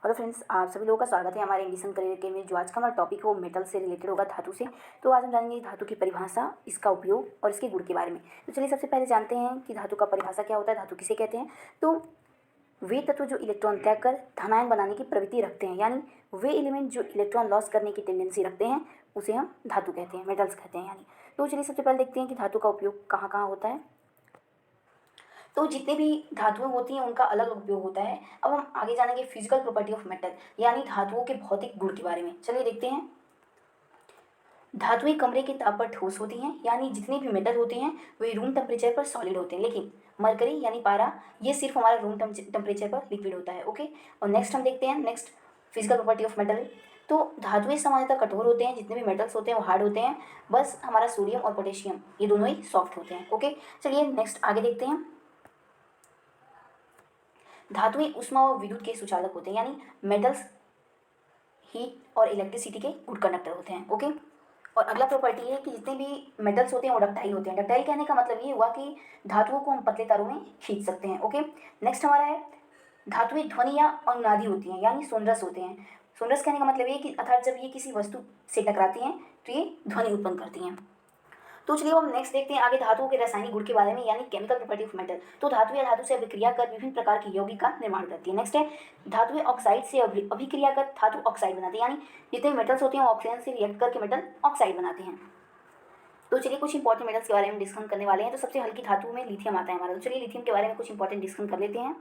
Hello friends, आप सभी लोगों का स्वागत है हमारे इंग्लिश करियर के में। जो आज का हमारा टॉपिक है वो मेटल से रिलेटेड होगा, धातु से। तो आज हम जानेंगे धातु की परिभाषा, इसका उपयोग और इसके गुण के बारे में। तो चलिए सबसे पहले जानते हैं कि धातु का परिभाषा क्या होता है, धातु किसे कहते हैं। तो वे तत्व जो इलेक्ट्रॉन त्याग कर धनायन बनाने की प्रवृत्ति रखते हैं, यानी वे एलिमेंट जो इलेक्ट्रॉन लॉस करने की टेंडेंसी रखते हैं, उसे हम धातु कहते हैं, मेटल्स कहते हैं यानी। तो चलिए सबसे पहले देखते हैं कि धातु का उपयोग कहाँ कहाँ होता है। तो जितने भी धातुएं होती हैं उनका अलग अलग उपयोग होता है। अब हम आगे जानेंगे फिजिकल प्रॉपर्टी ऑफ मेटल, यानी धातुओं के भौतिक गुण के बारे में। चलिए देखते हैं। धातुएं कमरे के ताप पर ठोस होती हैं, यानी जितने भी मेटल होते हैं वे रूम टेम्परेचर पर सॉलिड होते हैं, लेकिन मरकरी यानी पारा ये सिर्फ हमारा रूम टेम्परेचर पर लिक्विड होता है। ओके, और नेक्स्ट हम देखते हैं next physical property of metal. तो धातुएं सामान्यतः कठोर होते हैं, जितने भी मेटल्स होते हैं वो हार्ड होते हैं, बस हमारा सोडियम और पोटेशियम ये दोनों ही सॉफ्ट होते हैं। ओके, चलिए नेक्स्ट आगे देखते हैं। धातुएं उष्मा और विद्युत के सुचालक होते हैं, यानी मेटल्स हीट और इलेक्ट्रिसिटी के गुड कंडक्टर होते हैं। ओके, और अगला प्रॉपर्टी है कि जितने भी मेटल्स होते हैं वो डक्टाइल होते हैं। डक्टाइल कहने का मतलब ये हुआ कि धातुओं को हम पतले तारों में खींच सकते हैं। ओके, नेक्स्ट हमारा है धातुएं ध्वनि या अनुनादी होती हैं, यानी सोनरस होते हैं। सोनरस कहने का मतलब ये कि अर्थात जब ये किसी वस्तु से टकराती हैं तो ये ध्वनि उत्पन्न करती हैं। तो चलिए हम नेक्स्ट देखते हैं आगे धातुओं के रासायनिक गुण के बारे में, यानी केमिकल प्रॉपर्टी ऑफ मेटल। तो धातु या धातु से अभिक्रिया कर विभिन्न प्रकार की यौगिक का निर्माण करती है। नेक्स्ट है धातुएं ऑक्साइड से अभिक्रिया कर धातु ऑक्साइड बनाती है, यानी जितने मेटल्स होते हैं वो ऑक्सीजन से रिएक्ट करके मेटल ऑक्साइड बनाते हैं। तो चलिए कुछ इंपॉर्टेंट मेटल्स के बारे में डिस्कस करने वाले हैं। तो सबसे हल्की धातु में लिथियम आता है हमारा। तो चलिए लिथियम के बारे में कुछ इंपॉर्टेंट डिस्कस कर लेते हैं।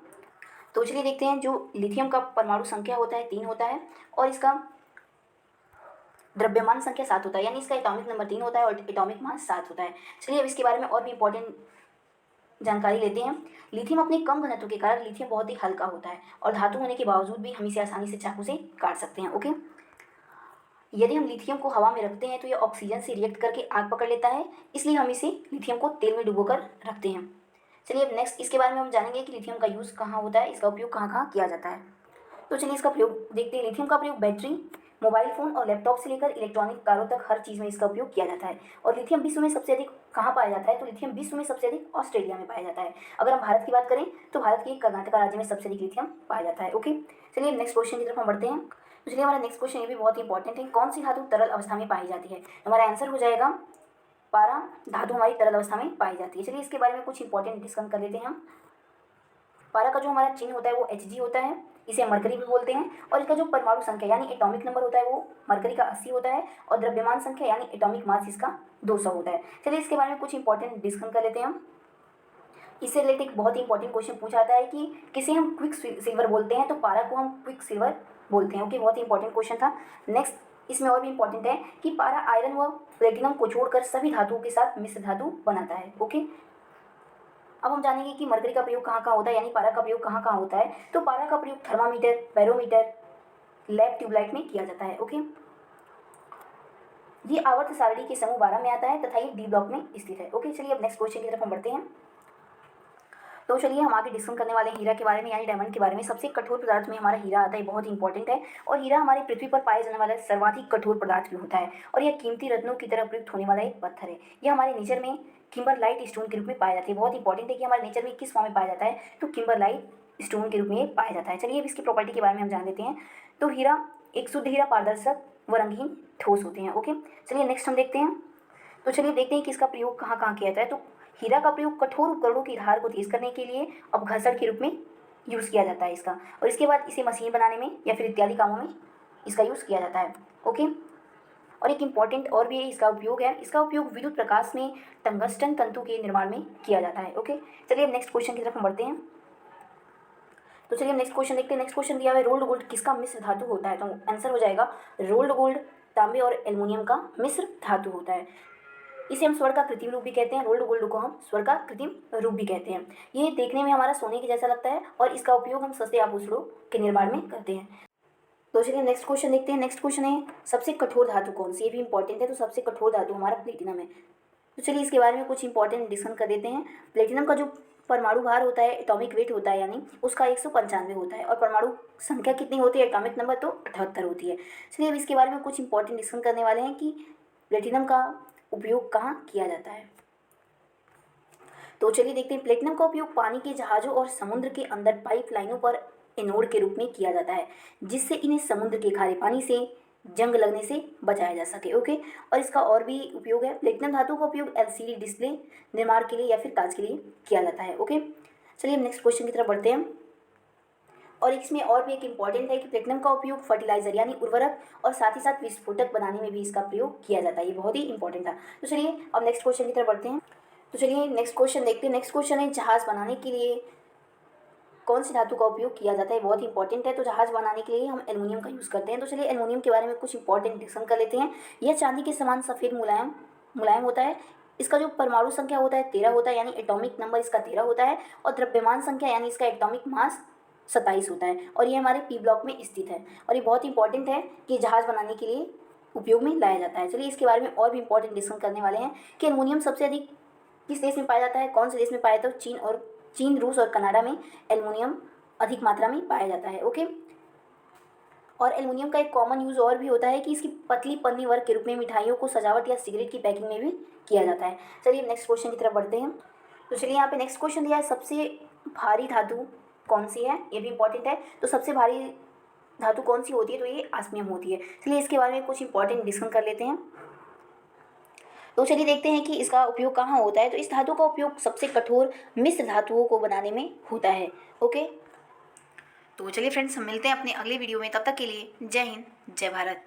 तो चलिए देखते हैं। जो लिथियम का परमाणु संख्या होता है 3 होता है, और इसका द्रव्यमान संख्या 7 होता है, यानी इसका एटॉमिक नंबर 3 होता है और एटॉमिक मास 7 होता है। चलिए अब इसके बारे में और भी इंपॉर्टेंट जानकारी लेते हैं। लिथियम अपने कम घनत्व के कारण लिथियम बहुत ही हल्का होता है, और धातु होने के बावजूद भी हम इसे आसानी से चाकू से काट सकते हैं। ओके, यदि हम लिथियम को हवा में रखते हैं तो यह ऑक्सीजन से रिएक्ट करके आग पकड़ लेता है, इसलिए हम इसे लिथियम को तेल में डुबोकर रखते हैं। चलिए अब नेक्स्ट इसके बारे में हम जानेंगे कि लिथियम का यूज़ कहाँ होता है, इसका उपयोग कहाँ कहाँ किया जाता है। तो चलिए इसका प्रयोग देखते हैं। लिथियम का प्रयोग बैटरी, मोबाइल फ़ोन और लैपटॉप से लेकर इलेक्ट्रॉनिक कारों तक हर चीज़ में इसका उपयोग किया जाता है। और लिथियम विश्व में सबसे अधिक कहाँ पाया जाता है, तो लिथियम विश्व में सबसे अधिक ऑस्ट्रेलिया में पाया जाता है। अगर हम भारत की बात करें तो भारत के कर्नाटक राज्य में सबसे अधिक लिथियम पाया जाता है। ओके, चलिए नेक्स्ट क्वेश्चन की तरफ हम बढ़ते हैं। तो चलिए हमारा नेक्स्ट क्वेश्चन ये भी बहुत ही इंपॉर्टेंट है। कौन सी धातु तरल अवस्था में पाई जाती है? हमारा आंसर हो जाएगा पारा धातु हमारी तरल अवस्था में पाई जाती है। चलिए इसके बारे में कुछ इंपॉर्टेंट डिस्कस कर लेते हैं हम। पारा का जो हमारा चिन्ह होता है वो Hg होता है, इसे मरकरी भी बोलते हैं। और इसका जो परमाणु संख्या यानी एटॉमिक नंबर होता है वो मरकरी का 80 होता है, और द्रव्यमान संख्या यानी एटॉमिक मास इसका 200 होता है। चलिए इसके बारे में कुछ इंपॉर्टेंट डिस्कस कर लेते हैं हम। इससे रिलेटेड एक बहुत ही इंपॉर्टेंट क्वेश्चन पूछा जाता है कि किसे हम क्विक सिल्वर बोलते हैं, तो पारा को हम क्विक सिल्वर बोलते हैं। ओके, बहुत ही इंपॉर्टेंट क्वेश्चन था। नेक्स्ट इसमें और भी इंपॉर्टेंट है कि पारा आयरन व प्लेटिनम को छोड़कर सभी धातुओं के साथ मिश्र धातु बनाता है। ओके, अब हम जानेंगे कि मरकरी का प्रयोग कहाँ कहाँ होता है, यानी पारा का प्रयोग कहाँ कहाँ होता है। तो पारा का प्रयोग थर्मामीटर, बैरोमीटर, लैब ट्यूबलाइट में किया जाता है। ओके, ये आवर्त सारणी के समूह 12 में आता है तथा ये डी ब्लॉक में स्थित है। ओके, चलिए अब नेक्स्ट क्वेश्चन की तरफ हम बढ़ते हैं। तो चलिए हम आगे डिस्कस करने वाले हैं हीरा के बारे में, यानी डायमंड के बारे में। सबसे कठोर पदार्थ में हमारा हीरा आता है, बहुत ही इंपॉर्टेंट है। और हीरा हमारी पृथ्वी पर पाए जाने वाला सर्वाधिक कठोर पदार्थ भी होता है, और यह कीमती रत्नों की तरह प्रयुक्त होने वाला एक पत्थर है। यह हमारे नेचर में किम्बरलाइट स्टोन के रूप में पाया जाता है। बहुत इंपॉर्टेंट है कि हमारे नेचर में किस फॉर्म में पाया जाता है, तो किम्बरलाइट स्टोन के रूप में पाया जाता है। चलिए अब इसकी प्रॉपर्टी के बारे में हम जान लेते हैं। तो हीरा एक शुद्ध हीरा पारदर्शक व रंगीन ठोस होते हैं। ओके, चलिए नेक्स्ट हम देखते हैं। तो चलिए देखते हैं कि इसका प्रयोग कहाँ कहाँ किया जाता है। तो हीरा का प्रयोग कठोर उपकरणों की धार को तेज करने के लिए अपघर्षण के रूप में यूज़ किया जाता है इसका, और इसके बाद इसे मशीन बनाने में या फिर इत्यादि कामों में इसका यूज़ किया जाता है। ओके, और एक इम्पॉर्टेंट और भी इसका उपयोग है, इसका उपयोग विद्युत प्रकाश में टंगस्टन तंतु के निर्माण में किया जाता है। ओके, चलिए अब नेक्स्ट क्वेश्चन की तरफ हम बढ़ते हैं। तो चलिए हम नेक्स्ट क्वेश्चन देखते हैं। नेक्स्ट क्वेश्चन दिया हुआ है रोल्ड गोल्ड किसका मिश्र धातु होता है, तो आंसर हो जाएगा रोल्ड गोल्ड तांबे और एल्युमिनियम का मिश्र धातु होता है। इसे हम स्वर्ण का कृत्रिम रूप भी कहते हैं। रोल्ड गोल्ड को हम स्वर्ण का कृत्रिम रूप भी कहते हैं। ये देखने में हमारा सोने के जैसा लगता है, और इसका उपयोग हम सस्ते आभूषणों के निर्माण में करते हैं। तो चलिए नेक्स्ट क्वेश्चन देखते हैं। नेक्स्ट क्वेश्चन है सबसे कठोर धातु कौन सी, ये भी इंपॉर्टेंट है। तो सबसे कठोर धातु हमारा प्लेटिनम है। तो चलिए इसके बारे में कुछ इंपॉर्टेंट डिस्कस कर देते हैं। प्लेटिनम का जो परमाणु भार होता है, एटॉमिक वेट होता है, यानी उसका 195 होता है, और परमाणु संख्या कितनी होती है, एटॉमिक नंबर तो 78 होती है। चलिए अब इसके बारे में कुछ इंपॉर्टेंट डिस्कस करने वाले हैं कि प्लेटिनम का उपयोग कहाँ किया जाता है। तो चलिए देखते हैं। प्लेटिनम का उपयोग पानी के जहाज़ों और समुद्र के अंदर पाइप लाइनों पर एनोड के रूप में किया जाता है, जिससे इन्हें समुद्र के खारे पानी से जंग लगने से बचाया जा सके। ओके, और इसका और भी उपयोग है। प्लेटिनम धातु का उपयोग एलसीडी डिस्प्ले निर्माण के लिए या फिर कांच के लिए किया जाता है। ओके, चलिए हम नेक्स्ट क्वेश्चन की तरफ बढ़ते हैं। और इसमें और भी एक इम्पॉर्टेंट है कि प्लेटिनम का उपयोग फर्टिलाइजर यानी उर्वरक और साथ ही साथ विस्फोटक बनाने में भी इसका प्रयोग किया जाता है। ये बहुत ही इंपॉर्टेंट था। तो चलिए अब नेक्स्ट क्वेश्चन की तरफ बढ़ते हैं। तो चलिए नेक्स्ट क्वेश्चन देखते हैं। नेक्स्ट क्वेश्चन है जहाज बनाने के लिए कौन सी धातु का उपयोग किया जाता है, बहुत इंपॉर्टेंट है। तो जहाज बनाने के लिए हम एल्युमिनियम का यूज़ करते हैं। तो चलिए एल्युमिनियम के बारे में कुछ इंपॉर्टेंट डिस्कशन कर लेते हैं। यह चांदी के समान सफ़ेद मुलायम मुलायम होता है। इसका जो परमाणु संख्या होता है 13 होता है, यानी एटॉमिक नंबर इसका 13 होता है। और द्रव्यमान संख्या यानी इसका एटॉमिक मास 27 होता है। और ये हमारे पी ब्लॉक में स्थित है। और ये बहुत इंपॉर्टेंट है कि जहाज बनाने के लिए उपयोग में लाया जाता है। चलिए इसके बारे में और भी इंपॉर्टेंट डिस्कशन करने वाले हैं कि एल्युमिनियम सबसे अधिक किस देश में पाया जाता है, कौन से देश में पाया जाता है। चीन, रूस और कनाडा में एल्युमिनियम अधिक मात्रा में पाया जाता है। ओके, और एल्युमिनियम का एक कॉमन यूज़ और भी होता है कि इसकी पतली पन्नी वर्क के रूप में मिठाइयों को सजावट या सिगरेट की पैकिंग में भी किया जाता है। चलिए नेक्स्ट क्वेश्चन की तरफ बढ़ते हैं। तो चलिए यहाँ पे नेक्स्ट क्वेश्चन दिया है, सबसे भारी धातु कौन सी है, ये भी इंपॉर्टेंट है। तो सबसे भारी धातु कौन सी होती है, तो ये ऑस्मियम होती है। चलिए इसके बारे में कुछ इंपॉर्टेंट डिस्कशन कर लेते हैं। तो चलिए देखते हैं कि इसका उपयोग कहाँ होता है। तो इस धातु का उपयोग सबसे कठोर मिश्र धातुओं को बनाने में होता है। ओके, तो चलिए फ्रेंड्स हम मिलते हैं अपने अगले वीडियो में। तब तक के लिए जय हिंद, जय भारत।